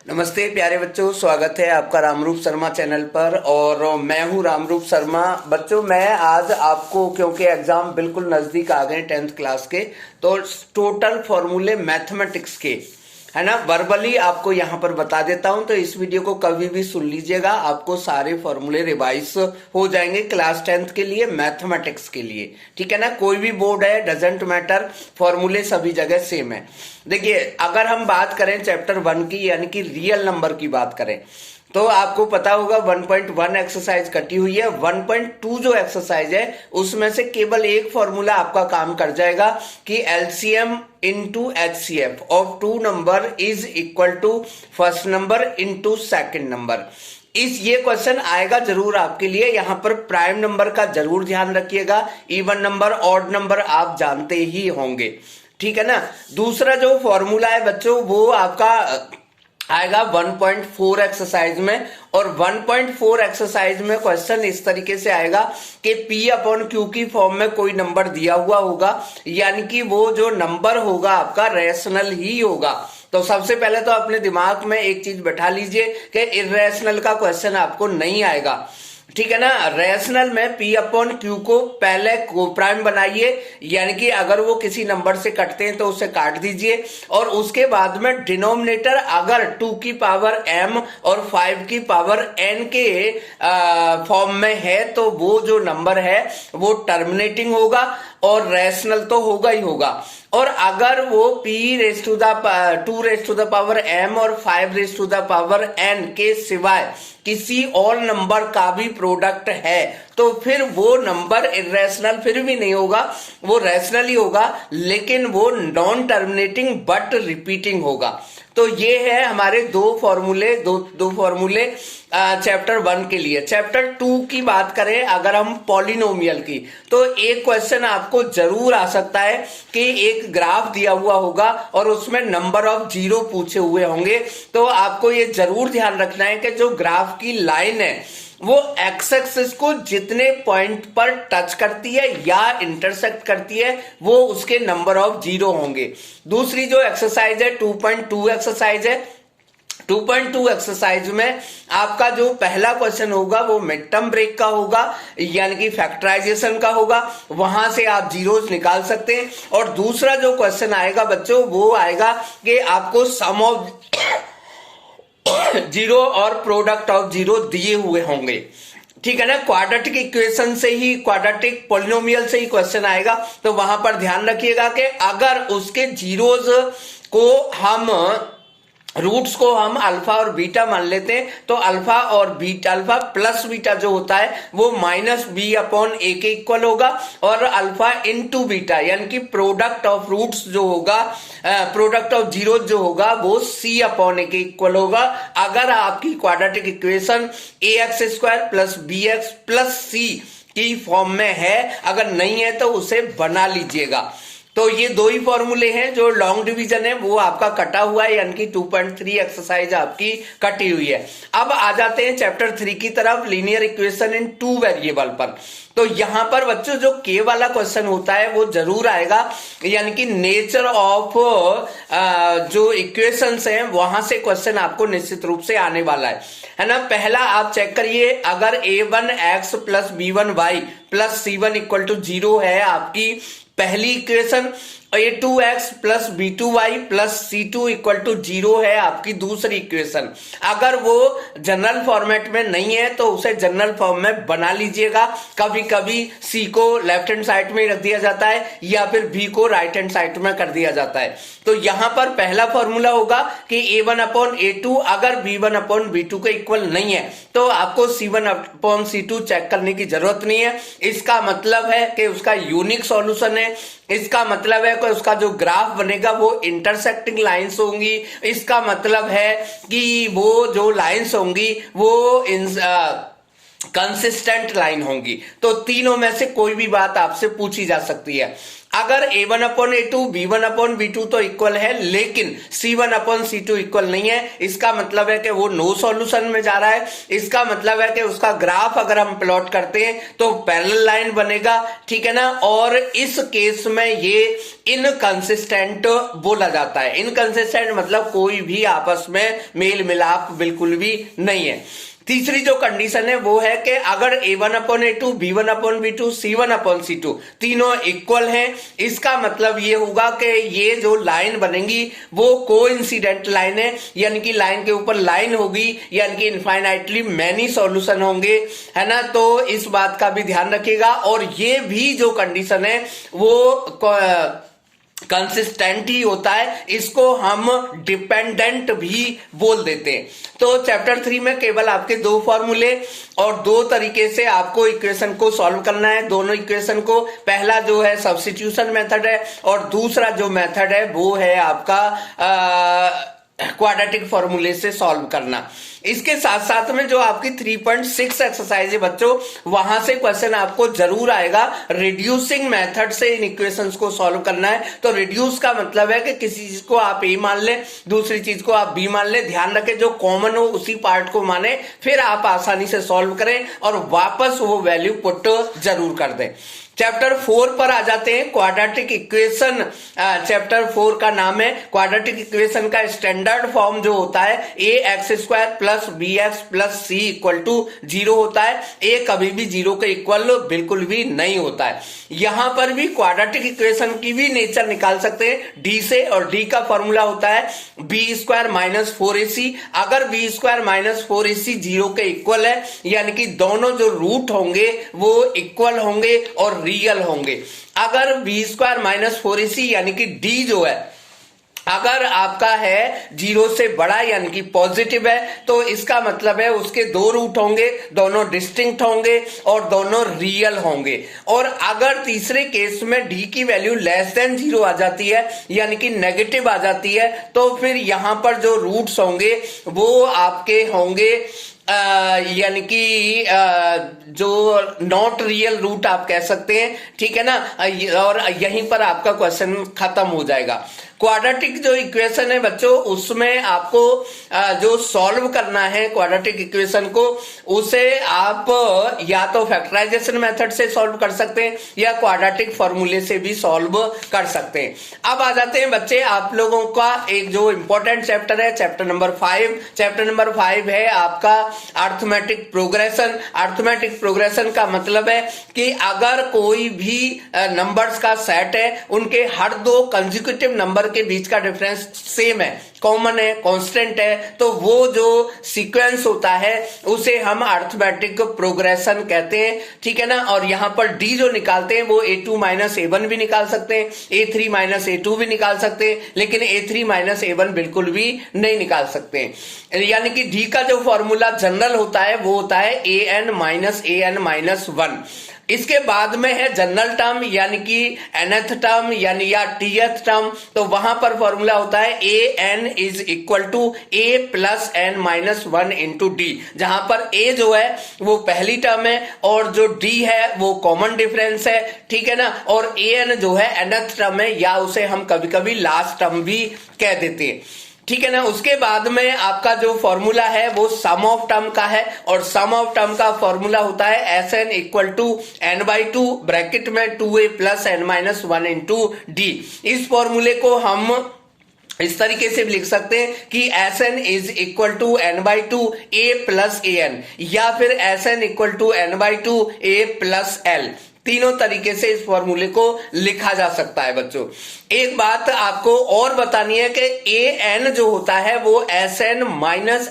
नमस्ते प्यारे बच्चों, स्वागत है आपका रामरूप शर्मा चैनल पर। और मैं हूं रामरूप शर्मा। बच्चों, मैं आज आपको, क्योंकि एग्जाम बिल्कुल नजदीक आ गए 10th क्लास के, तो टोटल फॉर्मूले मैथमेटिक्स के, है ना, वर्बली आपको यहाँ पर बता देता हूं। तो इस वीडियो को कभी भी सुन लीजिएगा, आपको सारे फॉर्मूले रिवाइज हो जाएंगे क्लास 10th के लिए, मैथमेटिक्स के लिए। ठीक है ना, कोई भी बोर्ड है, डजेंट मैटर, फॉर्मूले सभी जगह सेम है। देखिए, अगर हम बात करें चैप्टर 1 की, यानी कि रियल नंबर की बात करें, तो आपको पता होगा 1.1 एक्सरसाइज कटी हुई है। 1.2 जो एक्सरसाइज है उसमें से केवल एक फॉर्मूला आपका काम कर जाएगा कि LCM into HCF of two number is equal to first number into second number. ये क्वेश्चन आएगा जरूर आपके लिए। यहां पर प्राइम नंबर का जरूर ध्यान रखिएगा, इवन नंबर ऑड नंबर आप जानते ही होंगे। ठीक है ना। दूसरा जो फॉर्मूला है बच्चों, वो आपका आएगा 1.4 एक्सरसाइज में। और 1.4 एक्सरसाइज में क्वेश्चन इस तरीके से आएगा कि P अपॉन Q की फॉर्म में कोई नंबर दिया हुआ होगा, यानी कि वो जो नंबर होगा आपका रेशनल ही होगा। तो सबसे पहले तो अपने दिमाग में एक चीज बैठा लीजिए कि इर्रेशनल का क्वेश्चन आपको नहीं आएगा। ठीक है ना। रेशनल में P अपॉन Q को पहले को प्राइम बनाइए, यानी कि अगर वो किसी नंबर से कटते हैं तो उसे काट दीजिए। और उसके बाद में डिनोमिनेटर अगर 2 की पावर m और 5 की पावर n के फॉर्म में है तो वो जो नंबर है वो टर्मिनेटिंग होगा और रेशनल तो होगा ही होगा। और अगर वो p raise to the 2 raise to the power m और 5 raise to the power n के सिवाय किसी और नंबर का भी प्रोडक्ट है तो फिर वो नंबर इरेशनल फिर भी नहीं होगा, वो रैशनल ही होगा, लेकिन वो नॉन टर्मिनेटिंग बट रिपीटिंग होगा। तो ये है हमारे दो फॉर्मूले चैप्टर 1 के लिए। चैप्टर 2 की बात करें अगर हम पॉलिनोमियल की, तो एक क्वेश्चन आपको जरूर आ सकता है कि एक ग्राफ दिया हुआ होगा और उसमें नंबर ऑफ जीरो पूछे हुए होंगे। तो आपको ये जरूर ध्यान रखना है कि जो ग्राफ की लाइन है वो एक्स एक्सिस को जितने पॉइंट पर टच करती है या इंटरसेक्ट करती है वो उसके नंबर ऑफ जीरो होंगे। दूसरी जो एक्सरसाइज है 2.2 एक्सरसाइज है। 2.2 एक्सरसाइज में आपका जो पहला क्वेश्चन होगा वो मिड टर्म ब्रेक का होगा, यानी कि फैक्टराइजेशन का होगा, वहां से आप जीरोस निकाल सकते हैं। और दूसरा जो क्वेश्चन आएगा बच्चों वो आएगा कि आपको सम ऑफ जीरो और प्रोडक्ट ऑफ जीरो दिए हुए होंगे। ठीक है ना। क्वाड्रेटिक इक्वेशन से ही, क्वाड्रेटिक पॉलिनोमियल से ही क्वेश्चन आएगा। तो वहां पर ध्यान रखिएगा कि अगर उसके जीरोस को हम रूट्स को हम अल्फा और बीटा मान लेते हैं तो अल्फा और बीटा, अल्फा प्लस बीटा जो होता है वो माइनस बी अपॉन ए के इक्वल होगा। और अल्फा इंटू बीटा यानी कि प्रोडक्ट ऑफ रूट्स जो होगा, प्रोडक्ट ऑफ जीरो जो होगा वो सी अपॉन ए के इक्वल होगा। अगर आपकी quadratic equation a x square plus b x plus c की फॉर्म में है, अगर नहीं है तो उसे बना लीजिएगा। तो ये दो ही फॉर्मूले हैं। जो लॉन्ग डिवीजन है वो आपका कटा हुआ है, यानी कि 2.3 एक्सरसाइज आपकी कटी हुई है। अब आ जाते हैं चैप्टर 3 की तरफ, लीनियर इक्वेशन इन 2 वेरिएबल पर। तो यहां पर बच्चों जो के वाला क्वेश्चन होता है वो जरूर आएगा, यानी कि नेचर ऑफ जो इक्वेशंस हैं वहां से क्वेश्चन आपको निश्चित रूप से आने वाला है ना। पहला आप चेक करिए, अगर a1x plus b1y plus c1 equal to 0 है आपकी पहली equation, a2x plus b2y plus c2 equal to 0 है आपकी दूसरी इक्वेशन। अगर वो जनरल फॉर्मेट में नहीं है तो उसे जनरल फॉर्म में बना लीजिएगा। कभी कभी c को लेफ्ट हैंड साइड में रख दिया जाता है या फिर b को राइट हैंड साइड में कर दिया जाता है। तो यहां पर पहला फॉर्मूला होगा कि a1 अपॉन a2 अगर b1 अपॉन b2 के इक्वल नहीं है तो आपको c1 अपॉन c2 चेक करने की जरूरत नहीं है। इसका मतलब है कि उसका यूनिक सॉल्यूशन है। इसका मतलब है कि उसका जो ग्राफ बनेगा वो इंटरसेक्टिंग लाइंस होंगी। इसका मतलब है कि वो जो लाइंस होंगी वो कंसिस्टेंट लाइन होंगी। तो तीनों में से कोई भी बात आपसे पूछी जा सकती है। अगर a1/a2 b1/b2 तो इक्वल है, लेकिन c1/c2 इक्वल नहीं है, इसका मतलब है कि वो नो सॉल्यूशन में जा रहा है। इसका मतलब है कि उसका ग्राफ अगर हम प्लॉट करते हैं तो पैरेलल लाइन बनेगा, ठीक है ना। और इस केस में ये इनकंसिस्टेंट बोला जाता है। इनकंसिस्टेंट मतलब कोई भी आपस में मेल मिलाप बिल्कुल भी नहीं है। तीसरी जो कंडीशन है वो है कि अगर a1/a2 b1/b2 c1/c2 तीनों इक्वल हैं, इसका मतलब ये होगा कि ये जो लाइन बनेगी वो कोइंसिडेंट लाइन है, यानी कि लाइन के ऊपर लाइन होगी, यानी कि इनफाइनाइटली मैनी सॉल्यूशन होंगे, है ना। तो इस बात का भी ध्यान रखिएगा। और ये भी जो कंडीशन है वो कंसिस्टेंट ही होता है, इसको हम डिपेंडेंट भी बोल देते हैं। तो चैप्टर 3 में केवल आपके दो फॉर्मूले और दो तरीके से आपको इक्वेशन को सॉल्व करना है। दोनों इक्वेशन को, पहला जो है सब्स्टिट्यूशन मेथड है और दूसरा जो मेथड है वो है आपका क्वाड्रेटिक फॉर्मूले से सॉल्व करना। इसके साथ साथ में जो आपकी 3.6 एक्सरसाइज है बच्चों, वहां से क्वेश्चन आपको जरूर आएगा। रिड्यूसिंग मेथड से इन इक्वेशंस को सॉल्व करना है। तो रिड्यूस का मतलब है कि किसी चीज को आप ए मान ले, दूसरी चीज को आप बी मान ले। ध्यान रखें जो कॉमन हो उसी पार्ट को माने, फिर आप आसानी से सॉल्व करें और वापस वो वैल्यू पुट जरूर कर दें। चैप्टर 4 पर आ जाते हैं, क्वाड्रेटिक इक्वेशन। चैप्टर 4 का नाम है क्वाड्रेटिक इक्वेशन का स्टैंडर्ड फॉर्म जो होता है ax² plus bx plus c equal to 0 होता है। a कभी भी 0 के इक्वल बिल्कुल भी नहीं होता है। यहां पर भी क्वाड्रेटिक इक्वेशन की भी नेचर निकाल सकते हैं d से, और d का फॉर्मूला होता है b² माइनस 4ac। अगर b² माइनस 4ac 0 के इक्वल है, यानी कि दोनों जो रूट होंगे वो इक्वल होंगे और रियल होंगे। अगर b² माइनस 4ac यानी कि d जो है अगर आपका है 0 से बड़ा यानी कि पॉजिटिव है, तो इसका मतलब है उसके दो रूट होंगे, दोनों डिस्टिंक्ट होंगे और दोनों रियल होंगे। और अगर तीसरे केस में d की वैल्यू लेस देन 0 आ जाती है, यानी कि नेगेटिव आ जाती है, तो फिर यहां पर जो रूट्स होंगे वो आपके होंगे यानी कि जो नॉट रियल रूट आप कह सकते हैं, ठीक है ना। और यहीं पर आपका क्वेश्चन खत्म हो जाएगा। क्वाड्रेटिक जो इक्वेशन है बच्चों, उसमें आपको जो सॉल्व करना है क्वाड्रेटिक इक्वेशन को, उसे आप या तो फैक्टराइजेशन मेथड से सॉल्व कर सकते हैं या क्वाड्रेटिक फॉर्मूले से भी सॉल्व कर सकते हैं। अब आ जाते हैं बच्चे आप लोगों का एक जो इंपॉर्टेंट चैप्टर है, चैप्टर नंबर 5। चैप्टर नंबर 5 है आपका अर्थमेटिक प्रोग्रेशन। अर्थमेटिक प्रोग्रेशन का मतलब है कि अगर कोई भी नंबर्स का सेट है, उनके हर दो कंसेक्यूटिव नंबर के बीच का डिफरेंस सेम है, कॉमन है, कांस्टेंट है, तो वो जो सीक्वेंस होता है उसे हम अर्थमेटिक प्रोग्रेशन कहते हैं, ठीक है ना। और यहां पर डी जो निकालते हैं वो a2 माइनस a1 भी निकाल सकते हैं, a3 माइनस a2 भी निकाल सकते हैं, लेकिन a3 माइनस a1 बिल्कुल भी नहीं निकाल सकते हैं। यानी कि डी का जो फॉर्मूला जनरल होता है वो होता है an माइनस an माइनस 1। इसके बाद में है जनरल टर्म यानी कि nth टर्म यानी या tth टर्म, तो वहां पर फॉर्मूला होता है an is equal to a plus n minus 1 into d, जहां पर a जो है वो पहली टर्म है और जो d है वो कॉमन डिफरेंस है, ठीक है ना। और an जो है nth टर्म है, या उसे हम कभी कभी लास्ट टर्म भी कह देते हैं, ठीक है ना। उसके बाद में आपका जो फॉर्मूला है वो सम ऑफ टर्म का है, और सम ऑफ टर्म का फॉर्मूला होता है Sn equal to n/2 bracket में 2a plus n minus 1 into d. इस फॉर्मूले को हम इस तरीके से लिख सकते हैं कि Sn is equal to n/2 a plus an, या फिर Sn equal to n/2 a plus l। तीनों तरीके से इस फॉर्मूले को लिखा जा सकता है बच्चों। एक बात आपको और बतानी है कि an जो होता है वो Sn माइनस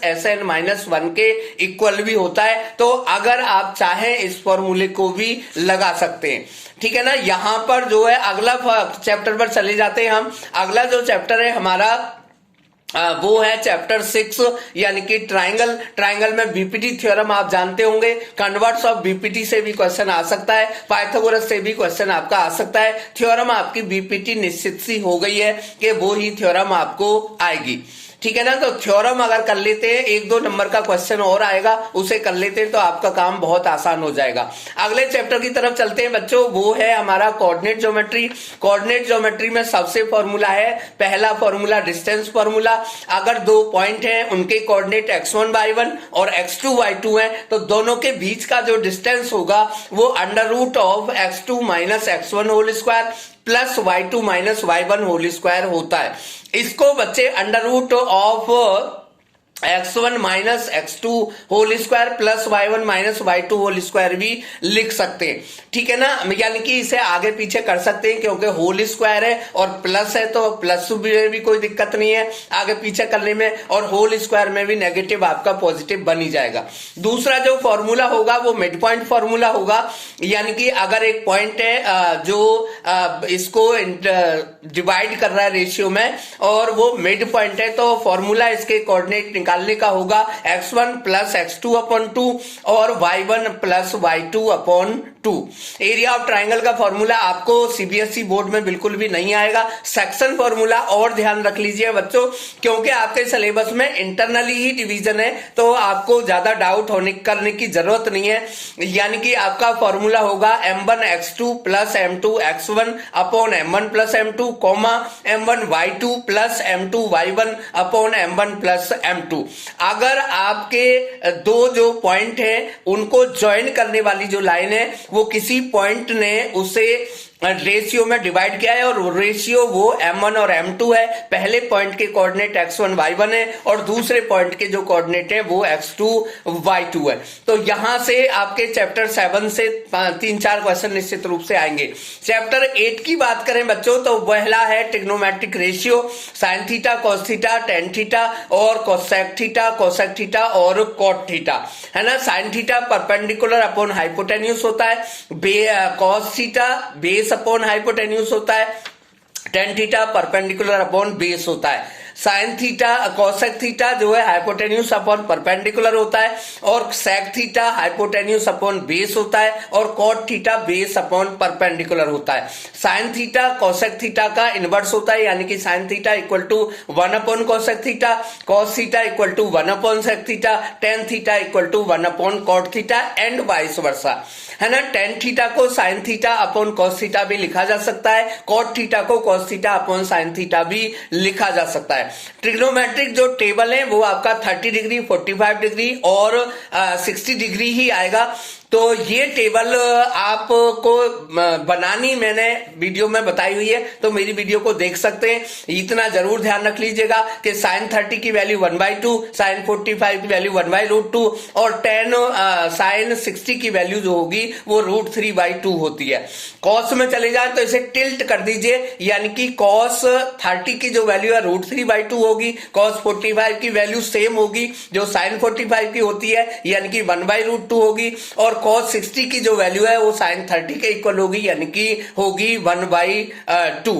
1 के इक्वल भी होता है, तो अगर आप चाहें इस फॉर्मूले को भी लगा सकते हैं, ठीक है ना। यहां पर जो है अगला चैप्टर पर चले जाते हैं हम। अगला जो चैप्टर है हमारा वो है चैप्टर 6 यानी कि ट्राइंगल। ट्राइंगल में बीपीटी थ्योरम आप जानते होंगे, कन्वर्ट्स ऑफ बीपीटी से भी क्वेश्चन आ सकता है, पाइथागोरस से भी क्वेश्चन आपका आ सकता है। थ्योरम आपकी बीपीटी निश्चित सी हो गई है कि वो ही थ्योरम आपको आएगी, ठीक है ना। तो थ्योरम अगर कर लेते हैं, 1-2 नंबर का क्वेश्चन और आएगा, उसे कर लेते हैं तो आपका काम बहुत आसान हो जाएगा। अगले चैप्टर की तरफ चलते हैं बच्चों, वो है हमारा कोऑर्डिनेट ज्योमेट्री। कोऑर्डिनेट ज्योमेट्री में सबसे फॉर्मूला है, पहला फॉर्मूला डिस्टेंस फॉर्मूला। अगर 2 पॉइंट हैं, उनके कोऑर्डिनेट x1 y1 और x2 y2 हैं, तो दोनों के बीच का जो डिस्टेंस होगा वो under root of x2 minus x1 whole square plus y2 minus y1 whole square होता है। इसको बच्चे under root of x1 minus x2 whole square plus y1 minus y2 whole square भी लिख सकते हैं, ठीक है ना। यानी कि इसे आगे पीछे कर सकते हैं, क्योंकि होल स्क्वायर है और प्लस है तो प्लस में भी कोई दिक्कत नहीं है आगे पीछे करने में, और होल स्क्वायर में भी नेगेटिव आपका पॉजिटिव बन ही जाएगा। दूसरा जो फॉर्मूला होगा वो मिड पॉइंट फॉर्मूला होगा, यानी कि अगर एक पॉइंट है जो इसको डिवाइड कर रहा है रेशियो में और वो मिड पॉइंट है, तो फॉर्मूला इसके कोऑर्डिनेट निकालने का होगा x1 प्लस x2 अपॉन 2 और y1 plus y2 upon 2। Area of triangle का फॉर्मूला आपको सीबीएसई बोर्ड में बिल्कुल भी नहीं आएगा। सेक्शन फॉर्मूला और ध्यान रख लीजिए बच्चों, क्योंकि आपके सिलेबस में इंटरनली ही डिवीजन है, तो आपको ज्यादा डाउट करने की जरूरत नहीं है। यानी कि आपका फॉर्मूला होगा m1 x2 plus m2 x1 upon m1 plus m2 comma m1 y2 plus m2 y1 upon m1 plus m2। अगर आपके दो जो पॉइंट है उनको ज्वाइन करने वाली जो लाइन है वो किसी पॉइंट ने उसे रेशियो में डिवाइड किया है, और रेशियो वो m1 और m2 है। पहले पॉइंट के कोऑर्डिनेट x1 y1 है और दूसरे पॉइंट के जो कोऑर्डिनेट है वो x2 y2 है। तो यहां से आपके चैप्टर 7 से 3-4 क्वेश्चन निश्चित रूप से आएंगे। चैप्टर 8 की बात करें बच्चों, तो पहला है trigonometric ratio, sine theta, cos theta, tan theta और कोसेक थीटा और कॉट थीटा, है ना। Sine theta perpendicular upon hypotenuse होता है, cos theta base upon hypotenuse होता है, tan theta perpendicular upon base होता है। साइन थीटा कोसेक थीटा जो है हाइपोटेन्यूज अपॉन परपेंडिकुलर होता है, और sec theta hypotenuse upon base होता है, और cot theta base upon perpendicular होता है। साइन थीटा कोसेक थीटा का इनवर्स होता है, यानी कि sine theta equal to 1 upon cosec theta, cos theta equal to 1 upon sec theta, tan theta equal to 1 upon cot theta and vice versa, है ना। Tan theta को sine theta upon cos theta भी लिखा जा सकता है, cot theta को cos theta upon sine theta भी लिखा जा सकता है। ट्रिग्नोमेट्रिक जो टेबल है वो आपका 30 डिग्री, 45 डिग्री और 60 डिग्री ही आएगा। तो ये टेबल आपको बनानी मैंने वीडियो में बताई हुई है, तो मेरी वीडियो को देख सकते हैं। इतना जरूर ध्यान रख लीजिएगा कि साइन 30 की वैल्यू 1/2, साइन 45 की वैल्यू 1/√2 और साइन 60 की वैल्यू जो होगी वो √3/2 होती है। कॉस में चले जाए तो इसे टिल्ट कर दीजिए, यानी कि कॉस 30 की जो वैल्यू है √3/2 होगी, कॉस 45 की वैल्यू सेम होगी जो साइन 45 की होती है, यानी कि 1/√2 होगी, और cos 60 की जो वैल्यू है वो sin 30 के इक्वल होगी, यानी कि होगी 1/2।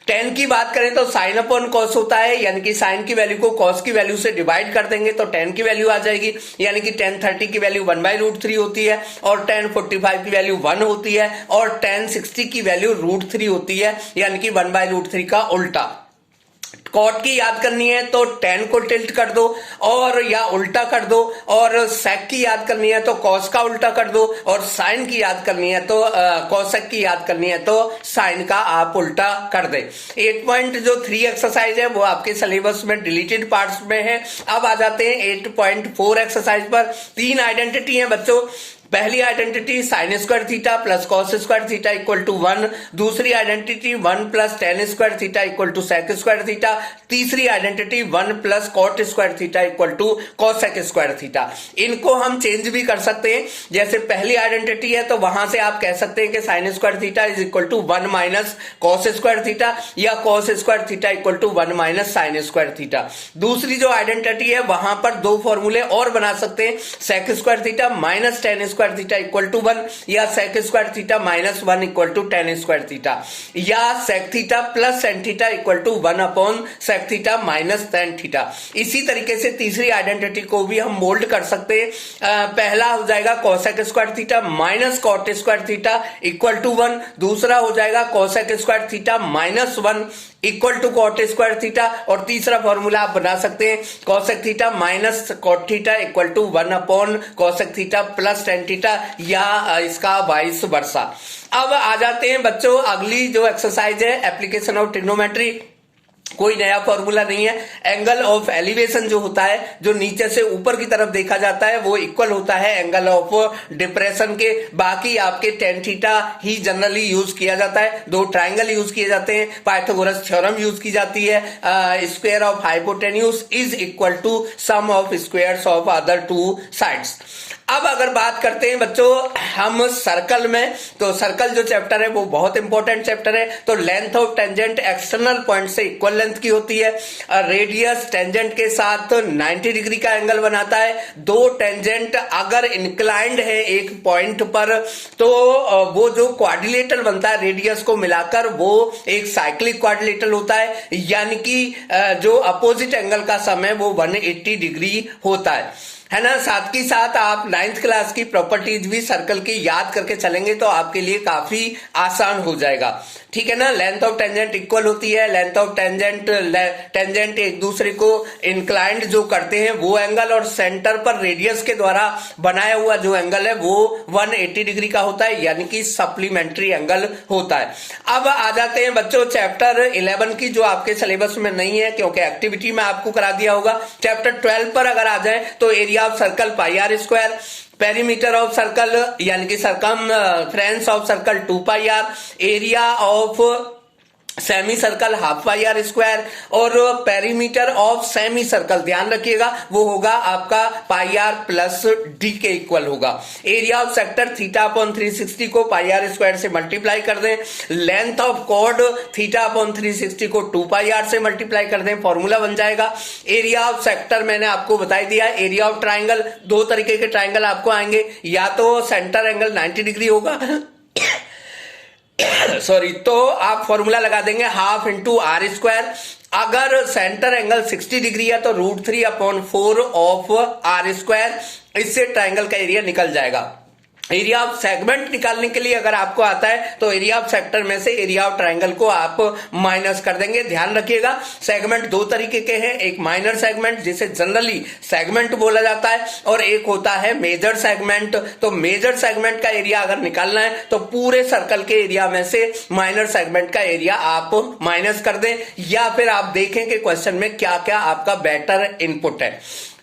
टेन की बात करें तो साइन अपॉन कॉस होता है, यानी कि साइन की वैल्यू को कॉस की वैल्यू से डिवाइड कर देंगे तो टेन की वैल्यू आ जाएगी, यानी कि टेन 30 की वैल्यू 1/√3 होती है, और टेन 45 की वैल्यू 1 होती है, और टेन 60 की वैल्यू √3 होती है, यानी कि 1/√3 का उल्टा। कॉट की याद करनी है तो टेन को टिल्ट कर दो और या उल्टा कर दो, और सेक की याद करनी है तो कॉस का उल्टा कर दो, और साइन की याद करनी है तो कॉसेक की याद करनी है तो साइन का आप उल्टा कर दे। 8.3 एक्सरसाइज है वो आपके सिलेबस में डिलीटेड पार्ट्स में है। अब आ जाते हैं 8.4 एक्सरसाइज पर। 3 आइडेंटिटी है बच्चों। पहली identity sine square theta plus cos square theta equal to 1, दूसरी identity 1 plus tan square theta equal to sec square theta, तीसरी identity 1 plus cot square theta equal to cosec square theta. इनको हम change भी कर सकते हैं। जैसे पहली आइडेंटिटी है तो वहां से आप कह सकते हैं कि sine square theta is equal to 1 minus cos square theta, या cos square theta equal to 1 minus sine square theta. दूसरी जो आइडेंटिटी है वहां पर 2 फॉर्मूले और बना सकते हैं, sec square theta minus tan square theta equal to 1, या sec square theta minus 1 equal to tan square theta, या sec theta plus tan theta equal to 1 upon sec theta minus tan theta. इसी तरीके से तीसरी identity को भी हम mould कर सकते हैं। पहला हो जाएगा cosec square theta minus cot square theta equal to 1, दूसरा हो जाएगा cosec square theta minus 1 equal to cot square theta, और तीसरा फॉर्मूला आप बना सकते हैं cosec theta minus cot theta equal to 1 upon cosec theta plus tan theta, या इसका वाइस वर्सा। अब आ जाते हैं बच्चों अगली जो एक्सरसाइज है, एप्लीकेशन ऑफ ट्रिग्नोमेट्री। कोई नया फॉर्मूला नहीं है। एंगल ऑफ एलिवेशन जो होता है, जो नीचे से ऊपर की तरफ देखा जाता है, वो इक्वल होता है एंगल ऑफ डिप्रेशन के। बाकी आपके टेन थीटा ही जनरली यूज किया जाता है। दो ट्राइंगल यूज किए जाते हैं, पाइथागोरस थ्योरम यूज की जाती है, square of hypotenuse is equal to sum of squares of other two sides. अब अगर बात करते हैं बच्चों हम सर्कल में, तो सर्कल जो चैप्टर है वो बहुत इंपॉर्टेंट चैप्टर है। तो length of tangent external point से इक्वल लेंथ की होती है। रेडियस टेंजेंट के साथ 90 डिग्री का एंगल बनाता है। दो टेंजेंट अगर इंक्लाइंड है एक पॉइंट पर, तो वो जो क्वाड्रिलेटरल बनता है रेडियस को मिलाकर, वो एक साइक्लिक क्वाड्रिलेटरल होता है, यानी कि जो अपोजिट एंगल का सम है वो 180 डिग्री होता है ना। साथ ही साथ आप 9th क्लास की प्रॉपर्टीज भी सर्कल की याद करके चलेंगे तो आपके लिए काफी आसान हो जाएगा, ठीक है ना। लेंथ ऑफ टेंजेंट इक्वल होती है, लेंथ ऑफ टेंजेंट एक दूसरे को इंक्लाइंड जो करते हैं वो एंगल, और सेंटर पर रेडियस के द्वारा बनाया हुआ जो एंगल है वो 180 डिग्री का होता है, यानी कि सप्लीमेंट्री एंगल होता है। अब आ जाते हैं बच्चों चैप्टर 11 की, जो आपके सिलेबस में नहीं है क्योंकि एक्टिविटी में आपको करा दिया होगा। चैप्टर 12 पर अगर आ जाए तो area of circle pi r square, perimeter of circle यानी कि circumference of circle 2 pi r, area of semi circle half pi r square, और पेरीमीटर ऑफ सेमी सर्कल ध्यान रखिएगा वो होगा आपका पाई आर प्लस डी के इक्वल होगा। Area of sector theta upon 360 को पाई आर स्क्वायर से मल्टीप्लाई कर दें, length of chord theta upon 360 को 2 पाई आर से मल्टीप्लाई कर दें, फॉर्मूला बन जाएगा। एरिया ऑफ सेक्टर मैंने आपको बताई दिया। एरिया ऑफ ट्राइंगल, दो तरीके के ट्राइंगल आपको आएंगे, या तो सेंटर एंगल 90 डिग्री होगा सॉरी, तो आप फॉर्मूला लगा देंगे हाफ इंटू आर स्क्वायर। अगर सेंटर एंगल 60 डिग्री है तो √3 अपॉन 4 ऑफ आर स्क्वायर, इससे ट्राइंगल का एरिया निकल जाएगा। एरिया ऑफ सेगमेंट निकालने के लिए अगर आपको आता है तो एरिया ऑफ सेक्टर में से एरिया ऑफ ट्राइंगल को आप माइनस कर देंगे। ध्यान रखिएगा सेगमेंट दो तरीके के हैं, एक माइनर सेगमेंट जिसे जनरली सेगमेंट बोला जाता है, और एक होता है मेजर सेगमेंट। तो मेजर सेगमेंट का एरिया अगर निकालना है तो पूरे सर्कल के एरिया में से माइनर सेगमेंट का एरिया आप माइनस कर दें, या फिर आप देखें कि क्वेश्चन में क्या क्या आपका बेटर इनपुट है,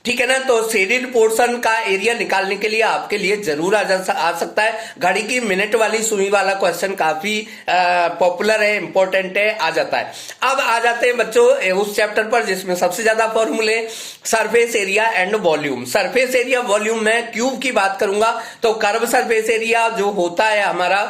ठीक है ना। तो शेडेड पोर्शन का एरिया निकालने के लिए आपके लिए जरूर आ सकता है। घड़ी की मिनट वाली सुई वाला क्वेश्चन काफी पॉपुलर है, इंपॉर्टेंट है, आ जाता है। अब आ जाते हैं बच्चों उस चैप्टर पर जिसमें सबसे ज्यादा फॉर्मूले, surface area and volume. Surface area volume में क्यूब की बात करूंगा तो कर्व सरफेस एरिया जो होता है हमारा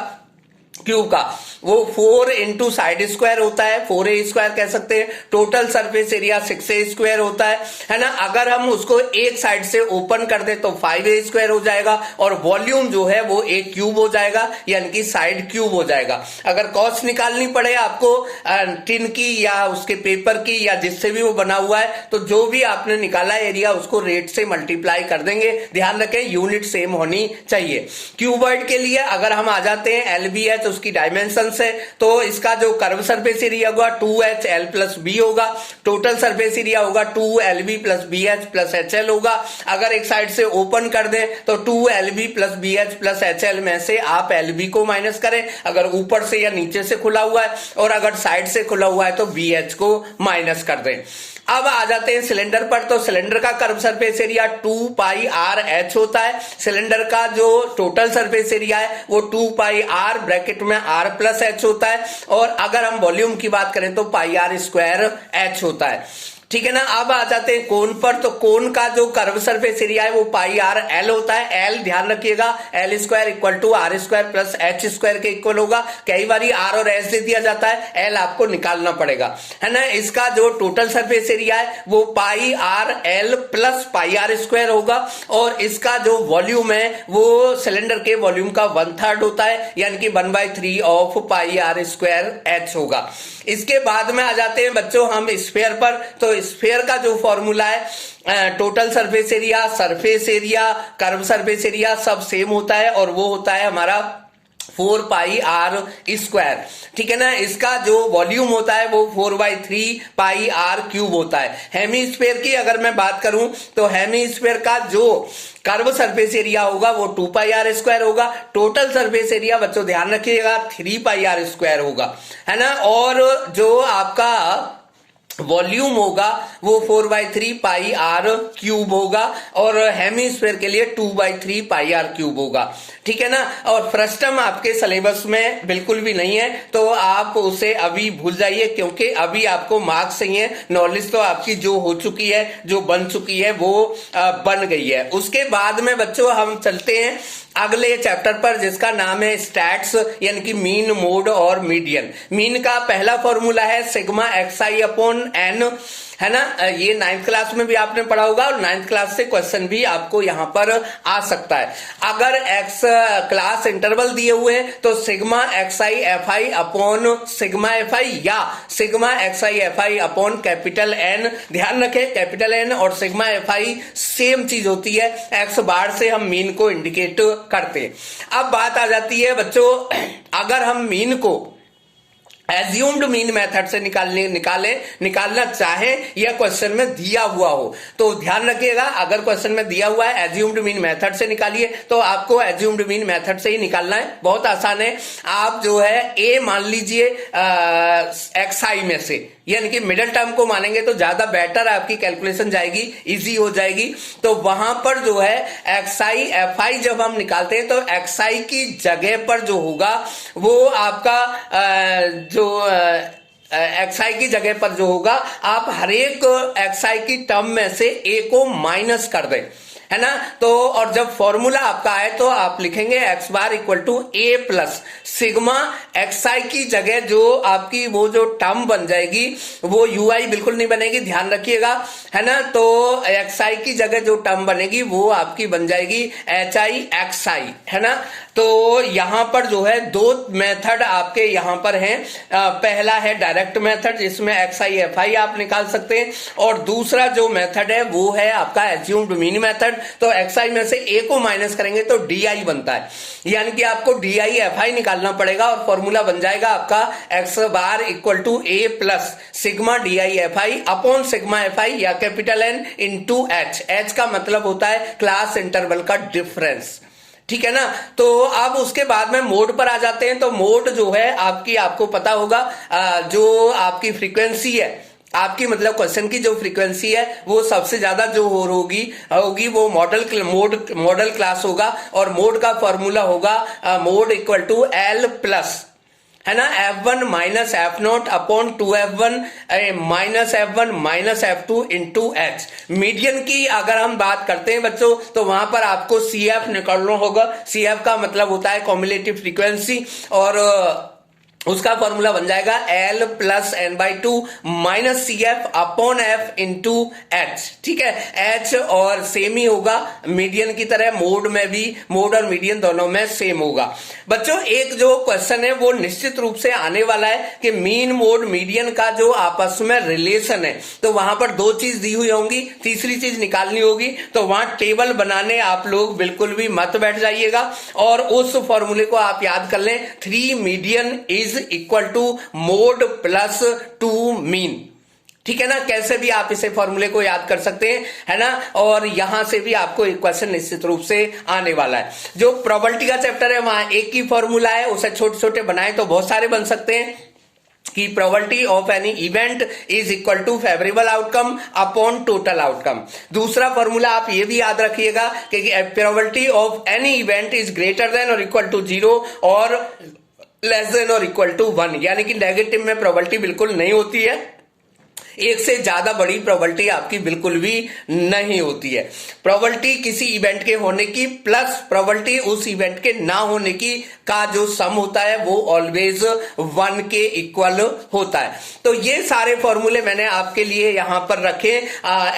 क्यूब का, वो 4 इंटू साइड स्क्वायर होता है, 4a स्क्वायर कह सकते हैं। Total surface area 6a square होता है ना। अगर हम उसको एक साइड से ओपन कर दे तो 5a स्क्वायर हो जाएगा, और वॉल्यूम जो है वो एक क्यूब हो जाएगा, यानी कि साइड क्यूब हो जाएगा। अगर कॉस्ट निकालनी पड़े आपको टिन की या उसके पेपर की या जिससे भी वो बना हुआ है, तो जो भी आपने निकाला एरिया उसको रेट से मल्टीप्लाई कर देंगे। ध्यान रखें यूनिट सेम होनी चाहिए। क्यूबॉइड के लिए अगर हम आ जाते हैं LBH उसकी डायमेंशन से, तो इसका जो कर्व सरफेस एरिया होगा 2HL प्लस बी होगा। टोटल सरफेस एरिया होगा 2LB plus BH plus HL होगा। अगर एक साइड से ओपन कर दें तो 2LB plus BH plus HL में से आप LB को माइनस करें, अगर ऊपर से या नीचे से खुला हुआ है, और अगर साइड से खुला हुआ है तो BH को माइनस कर दें। अब आ जाते हैं सिलेंडर पर। तो सिलेंडर का curve surface area 2 pi R H होता है। सिलेंडर का जो टोटल सरफेस एरिया है वो 2 पाई आर ब्रैकेट में आर प्लस एच होता है, और अगर हम वॉल्यूम की बात करें तो पाई आर स्क्वायर एच होता है। ठीक है ना। अब आ जाते हैं कोन पर। तो कोन का जो कर्व सरफेस एरिया है वो पाई आर एल होता है। एल ध्यान रखिएगा, l square equal to r square plus h square के इक्वल होगा। कई बार आर और एच दे दिया जाता है, एल आपको निकालना पड़ेगा, है ना। इसका जो टोटल सरफेस एरिया है वो pi r l plus pi r square होगा। और इसका जो वॉल्यूम है वो सिलेंडर के वॉल्यूम का 1/3 होता है, यानी कि 1/3 of pi r square h होगा। इसके बाद में आ जाते हैं बच्चों हम स्फीयर पर। तो स्फीयर का जो फॉर्मूला है, total surface area, curve surface area सब सेम होता है, और वो होता है हमारा 4 पाई आर स्क्वायर। ठीक है ना। इसका जो वॉल्यूम होता है वो 4/3 पाई आर क्यूब होता है। हेमीस्फीयर की अगर मैं बात करूं तो हेमीस्फीयर का जो कर्व सरफेस एरिया होगा वो 2 पाई आर स्क्वायर होगा। टोटल सरफेस एरिया बच्चों ध्यान रखिएगा 3 पाई आर स्क्वायर होगा, है ना। और जो आपका वॉल्यूम होगा वो 4/3 पाई आर क्यूब होगा, और हेमीस्फीयर के लिए 2/3 पाई आर क्यूब होगा। ठीक है ना। और फ्रस्टम आपके सिलेबस में बिल्कुल भी नहीं है, तो आप उसे अभी भूल जाइए, क्योंकि अभी आपको मार्क्स चाहिए। नॉलेज तो आपकी जो हो चुकी है, जो बन चुकी है, वो बन गई है। उसके बाद में बच्चों हम चलते हैं अगले चैप्टर पर, जिसका नाम है स्टैट्स, यानी कि मीन, मोड और मीडियन। मीन का पहला फॉर्मूला है सिग्मा xi अपॉन एन, है ना। ये 9th क्लास में भी आपने पढ़ा होगा, और 9th क्लास से क्वेश्चन भी आपको यहां पर आ सकता है। अगर एक्स क्लास इंटरवल दिए हुए हैं तो sigma xi fi upon sigma fi या sigma xi fi upon capital N. ध्यान रखें कैपिटल एन और सिग्मा fi सेम चीज होती है। एक्स बार से हम मीन को इंडिकेट करते हैं। अब बात आ जाती है बच्चों, अगर हम मीन को एज्यूम्ड मीन मेथड से निकालना चाहे या क्वेश्चन में दिया हुआ हो, तो ध्यान रखिएगा अगर क्वेश्चन में दिया हुआ है एज्यूम्ड मीन मेथड से निकालिए, तो आपको एज्यूम्ड मीन मेथड से ही निकालना है। बहुत आसान है। आप जो है ए मान लीजिए xi में से, यानी कि मिडिल टर्म को मानेंगे तो ज्यादा बेटर आपकी कैलकुलेशन जाएगी, इजी हो जाएगी। तो वहां पर जो है xi fi जब हम निकालते हैं तो xi की जगह पर जो होगा वो आपका जो xi की जगह पर जो होगा, आप हर एक xi की टर्म में से a को माइनस कर दें, है ना। तो और जब फॉर्मूला आपका आए तो आप लिखेंगे x bar equal to a plus sigma xi की जगह जो आपकी वो जो टर्म बन जाएगी वो ui बिल्कुल नहीं बनेगी, ध्यान रखिएगा, है ना। तो xi की जगह जो टर्म बनेगी वो आपकी बन जाएगी hi xi, है ना। तो यहां पर जो है दो मेथड आपके यहां पर हैं। पहला है डायरेक्ट मेथड जिसमें xi fi आप निकाल सकते हैं, और दूसरा जो मेथड है वो है आपका एज्यूम्ड मीन मेथड। तो xi में से a को माइनस करेंगे तो di बनता है, यानी कि आपको di fi निकालना पड़ेगा, और फॉर्मूला बन जाएगा आपका x bar equal to a plus sigma di fi upon sigma fi या capital N into h। h का मतलब होता है क्लास इंटरवल का डिफरेंस। ठीक है ना। तो अब उसके बाद में मोड पर आ जाते हैं। तो मोड जो है आपको पता होगा, जो आपकी फ्रीक्वेंसी है, आपकी मतलब क्वेश्चन की जो फ्रीक्वेंसी है वो सबसे ज्यादा जो होगी वो मॉडल क्लास होगा, और मोड का फॉर्मूला होगा mode equal to l plus, है ना, f1 minus f0 upon 2f1 minus f1 minus f2 into h। Median की अगर हम बात करते हैं बच्चों तो वहां पर आपको cf निकालना होगा। cf का मतलब होता है कॉम्युलेटिव फ्रीक्वेंसी, और उसका फॉर्मूला बन जाएगा L plus n/2 minus CF upon F into H। ठीक है, H और सेम ही होगा मीडियन की तरह, मोड में भी, मोड और मीडियन दोनों में सेम होगा। बच्चों एक जो क्वेश्चन है वो निश्चित रूप से आने वाला है कि मीन मोड मीडियन का जो आपस में रिलेशन है, तो वहां पर दो चीज दी हुई होंगी, तीसरी चीज निकालनी होगी। तो वहां टेबल बनाने आप लोग बिल्कुल भी मत बैठ जाइएगा, और उस फॉर्मूले को आप याद कर लें, 3 median is equal to mode plus 2 mean. ठीक है ना, कैसे भी आप इसे फॉर्मूले को याद कर सकते हैं, है ना। और यहां से भी आपको एक क्वेश्चन निश्चित रूप से आने वाला है। जो प्रोबेबिलिटी का चैप्टर है वहां एक ही फॉर्मूला है, उसे छोटे छोटे बनाए तो बहुत सारे बन सकते हैं कि probability of any event is equal to favourable outcome upon total outcome. दूसरा फॉर्मूला आप ये भी याद रखिएगा कि probability of any event is greater than और इक्वल टू 0 और लेस देन और इक्वल टू 1, यानी कि नेगेटिव में प्रोबेबिलिटी बिल्कुल नहीं होती है। एक से ज्यादा बड़ी प्रोबेबिलिटी आपकी बिल्कुल भी नहीं होती है। प्रोबेबिलिटी किसी इवेंट के होने की प्लस प्रोबेबिलिटी उस इवेंट के ना होने की का जो सम होता है वो ऑलवेज 1 के इक्वल होता है। तो ये सारे फॉर्मूले मैंने आपके लिए यहां पर रखे।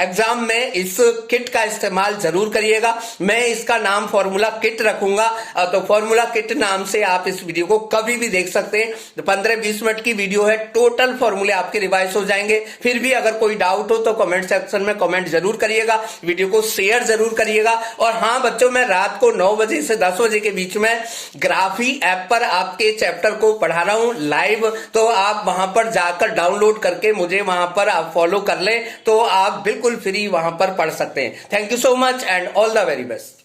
एग्जाम में इस किट का इस्तेमाल जरूर करिएगा। मैं इसका नाम फॉर्मूला किट रखूंगा, तो फॉर्मूला किट नाम से आप इस वीडियो को कभी भी देख सकते हैं। तो 15-20 मिनट की वीडियो है, टोटल फॉर्मूले आपके रिवाइज हो जाएंगे। फिर भी अगर कोई डाउट हो तो कमेंट सेक्शन में कमेंट जरूर करिएगा, वीडियो को शेयर जरूर करिएगा। और हाँ बच्चों, मैं रात को 9 बजे से 10 बजे के बीच में ग्राफी ऐप पर आपके चैप्टर को पढ़ा रहा हूं लाइव, तो आप वहां पर जाकर डाउनलोड करके मुझे वहां पर आप फॉलो कर लें, तो आप बिल्कुल फ्री वहां पर पढ़ सकते हैं। Thank you so much and all the very best.